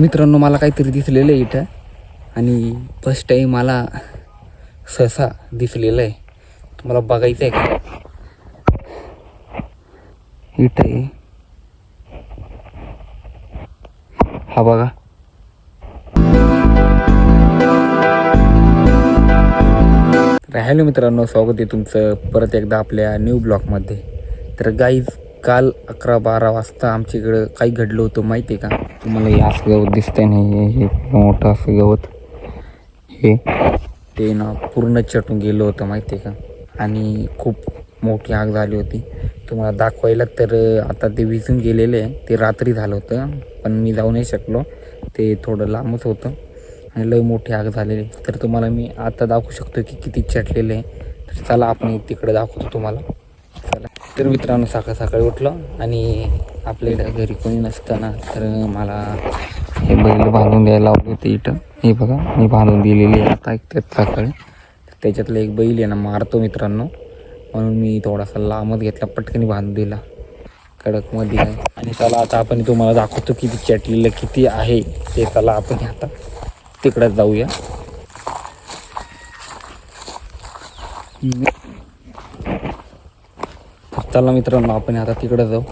मित्रांनो, मला काहीतरी दिसलेलं आहे इथं आणि फर्स्ट टाईम मला ससा दिसलेला आहे. तुम्हाला बघायचं आहे का? इथं आहे, हा बघा. हॅलो मित्रांनो, स्वागत आहे तुमचं परत एकदा आपल्या न्यू ब्लॉगमध्ये. तर गाईज, काल 11-12 वाजता आमच्याकडं काही घडलं होतं माहिती आहे का? तुम्हाला हे असं गवत दिसतंय नाही, हे मोठं असं गवत, हे ते ना पूर्ण चटून गेलं होतं माहिती आहे का? आणि खूप मोठी आग झाली होती. तुम्हाला दाखवायला तर आता ते विझून गेलेले आहे. ते रात्री झालं होतं पण मी जाऊ नाही शकलो, ते थोडं लांबच होतं आणि लई मोठी आग झालेली. तर तुम्हाला मी आता दाखवू शकतो की किती चटलेलं आहे. तर चला आपण तिकडे दाखवतो तुम्हाला. चला. तर मित्रांनो, सकाळ सकाळी उठलो आणि आपल्या घरी कोणी नसताना तर मला हे बैल बांधून द्यायला लावले होते इथं. हे बघा, मी बांधून दिलेली आहे आता त्यात सकाळी. त्याच्यातलं एक बैल आहे ना मारतो मित्रांनो, म्हणून मी थोडासा लांबच घेतला, पटकन बांधून दिला कडकमध्ये आहे. आणि चला आता आपण तुम्हाला दाखवतो किती चटलेलं किती आहे ते. चला आपण आता तिकडं जाऊया. चला मित्रांनो, आपण आता तिकडं जाऊ.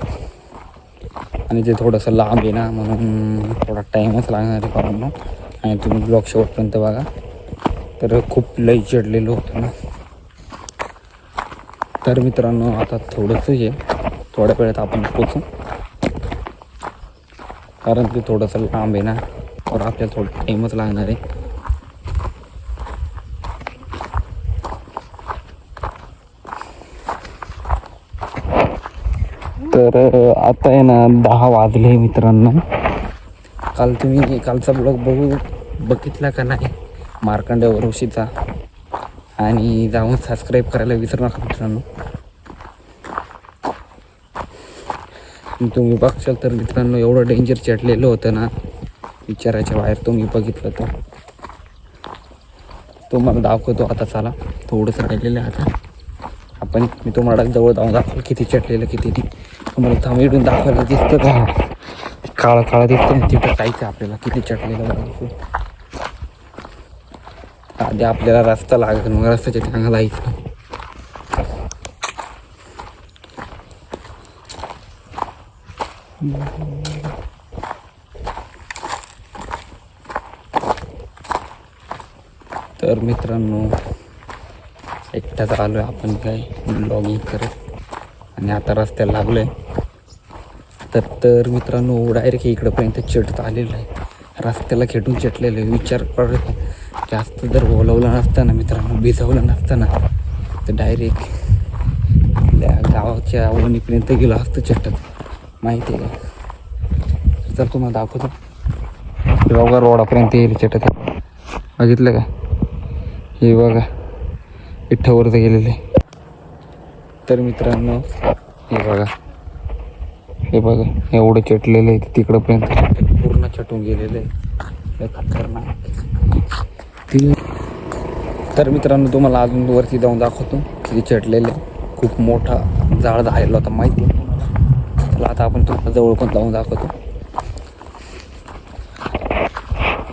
आणि ते थोडंसं लांब आहे ना, म्हणून थोडा टाईमच लागणार आहे पाहून. आणि तुम्ही ब्लॉग शेवटपर्यंत बघा. तर खूप लई चिडलेलं होतं ना. तर मित्रांनो, आता थोडंसं हे थोड्या वेळात आपण पोचू, कारण ते थोडंसं लांब आहे ना, तर आपल्याला थोडं टाईमच लागणार आहे. तर आता आहे ना 10 वाजले मित्रांनो. काल तुम्ही कालचा ब्लॉग बघितला का नाही मार्कंड्य ऋषीचा? आणि जाऊन सबस्क्राईब करायला विसरू नका मित्रांनो. तुम्ही बघशाल तर मित्रांनो, एवढं डेंजर चटलेलं होतं ना, विचाराच्या बाहेर. तुम्ही बघितलं तर तुम्हाला दाखवतो आता. चला, थोडंसं राहिलेलं आहे आता. मी तुम्हाला जवळ जाऊन दाखवलं किती चटलेलं किती नाही. तुम्हाला थांबून दाखवायला दिसतं का? काळं काळं दिसतं, तिथं जायचं आपल्याला किती चटलेलं बघायचं. आधी आपल्याला रस्ता लागेल, मग रस्त्याच्या ठिकाणी जायचं. तर मित्रांनो, एकटाच आलो आहे आपण काय ब्लॉगिंग करत आणि आता रस्त्याला लागलो आहे. तर मित्रांनो, डायरेक्ट इकडंपर्यंत चढत आलेलं आहे. रस्त्याला खेटून चटलेलं आहे. विचार करत जास्त जर बोलवलं नसतं ना मित्रांनो, भिजवलं नसतं ना, तर डायरेक्ट त्या गावाच्या वणीपर्यंत गेलो असतं चटत, माहिती आहे का? तर तुम्हाला दाखवतो, बघा रोडापर्यंत येईल चटत. बघितलं का? हे बघा विठ्ठावरच गेलेले. तर मित्रांनो, हे बघा एवढं चटलेलं आहे, तिकडंपर्यंत पूर्ण चटून गेलेलं आहे. खतरनाक. तर मित्रांनो, तुम्हाला अजून वरती जाऊन दाखवतो किती चटलेलं आहे. खूप मोठा जाळ झालेला होता माहिती आहे. चला आता आपण तुम्हाला जवळ पण जाऊन दाखवतो.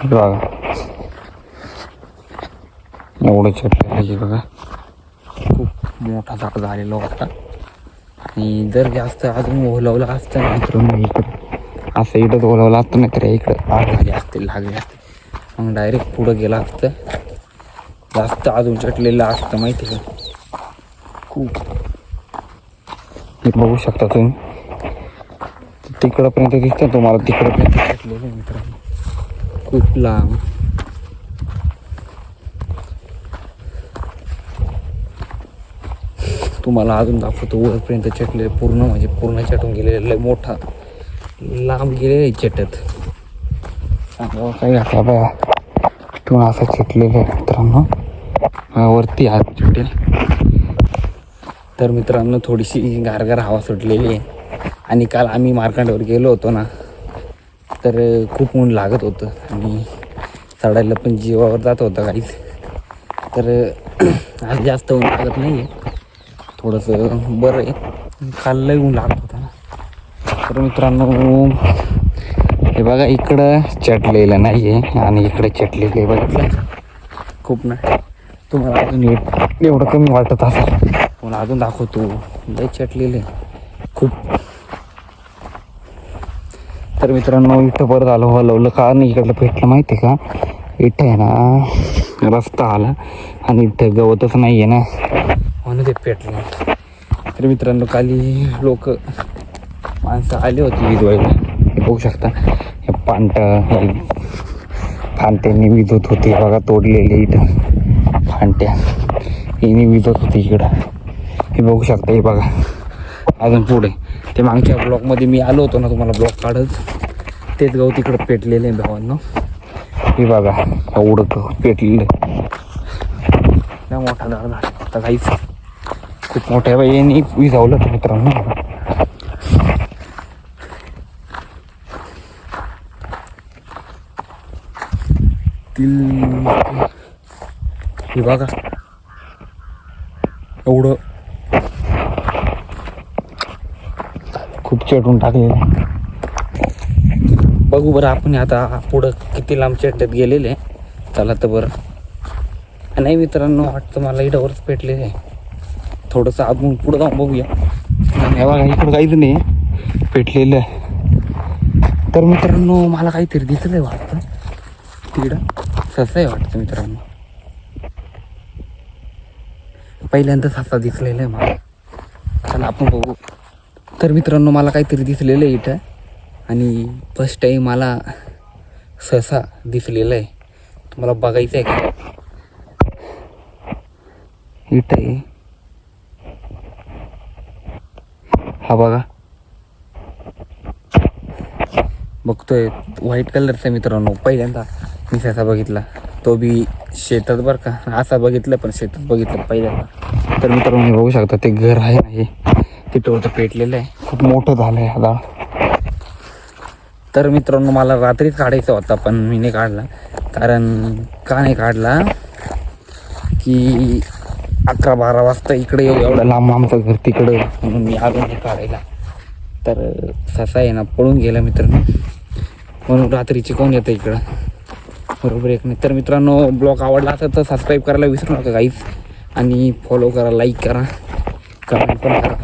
बघा एवढं चटलेलं बघा, खूप मोठा जाळ झालेला होता. आणि जर जास्त अजून ओलवलं असतं ना मित्रांनो, इकडं असं इकडंच ओलवलं असतं ना, तर इकडं आग झाली असते, लागले असते, मग डायरेक्ट पुढं गेलं असतं, जास्त अजून चटलेलं असतं माहिती का? खूप. हे बघू शकता तुम्ही, तिकडंपर्यंत दिसतं तुम्हाला, तिकडंपर्यंत चटलेलं मित्रांनो, खूप लांब. तुम्हाला अजून दाखवतो वरपर्यंत चटले, पूर्ण म्हणजे पूर्ण चटून गेलेलं, मोठा लांब गेलेलं चटत. काही घातला बघा, तुम्हाला असं चटलेलं आहे मित्रांनो, वरती हात चटेल. तर मित्रांनो, थोडीशी गारगार हवा सुटलेली आहे. आणि काल आम्ही मार्कंड्यावर गेलो होतो ना, तर खूप ऊन लागत होतं आणि चढायला पण जीवावर जात होतं काहीच. तर आज जास्त ऊन लागत नाही आहे, थोडंसं बरं आहे. काल लई ऊन लागत होतं ना. तर मित्रांनो, हे बघा इकडं चटलेलं नाही आहे आणि इकडे चटलेलं आहे बघितलं खूप ना. तुम्हाला अजून एवढं कमी वाटत असेल, मला अजून दाखवतो. लय चटलेलं आहे खूप. तर मित्रांनो इथं बरं झालं हलवलं का नाही, इकडलं भेटलं माहिती आहे का. इथं आहे ना रस्ता आला आणि इथं गवतच नाही आहे ना, म्हणून ते पेटलं. तर मित्रांनो खाली लोक माणसं आली होती विजवायला. हे बघू शकता हे फांट्यांनी विजत होते बघा, तोडलेले इथं फांट्या यांनी विजत होती इकडं. हे बघू शकता. हे बघा अजून पुढे ते मागच्या ब्लॉकमध्ये मी आलो होतो ना तुम्हाला ब्लॉक काढत, तेच गवत तिकडं पेटलेलं आहे भावांनो. हे बघा एवढं गवत पेटलेलं आहे, मोठा झाड झाला आता काहीच खूप मोठ्या बाईने विजावलं तर मित्रांनो. हे बघा एवढं खूप चटून टाकलेलं. बघू बरं आपण आता पुढं किती लांब चटत गेलेले. चला तर बरं. नाही मित्रांनो वाटतं मला इटावरच पेटलेलं आहे. थोडंसं आपण पुढं जाऊन बघूया. हे बघा इकडं काहीच नाही पेटलेलं आहे. तर मित्रांनो मला काहीतरी दिसलं आहे वाटतं तिकडं. ससा आहे वाटतं मित्रांनो, पहिल्यांदा ससा दिसलेला आहे मला. चला आपण बघू. तर मित्रांनो मला काहीतरी दिसलेलं आहे इथं आणि फर्स्ट टाईम मला ससा दिसलेला आहे. तुम्हाला बघायचं आहे का. इथं आहे हा बघा, बघतोय व्हाईट कलरचा. मित्रांनो पहिल्यांदा मी ससा बघितला, तो बी शेतात बरं का. असा बघितलं पण शेतात बघितलं पहिल्यांदा. तर मित्रांनो बघू शकता ते घर आहे ना, हे तिथं होतं पेटलेलं आहे, खूप मोठं झालं आहे आता. तर मित्रांनो मला रात्रीच काढायचा होता पण मी नाही काढला. कारण का नाही काढला की 11-12 वाजता इकडे एवढं लांब आमचं घर तिकडं, म्हणून मी आलो नाही काढायला. तर ससा आहे ना पळून गेला मित्रांनो, म्हणून रात्रीची कोण येतं इकडं, बरोबर एक नाही. तर मित्रांनो ब्लॉग आवडला असेल तर सबस्क्राईब करायला विसरू नका गाईज, आणि फॉलो करा, लाईक करा, कमेंट पण करा.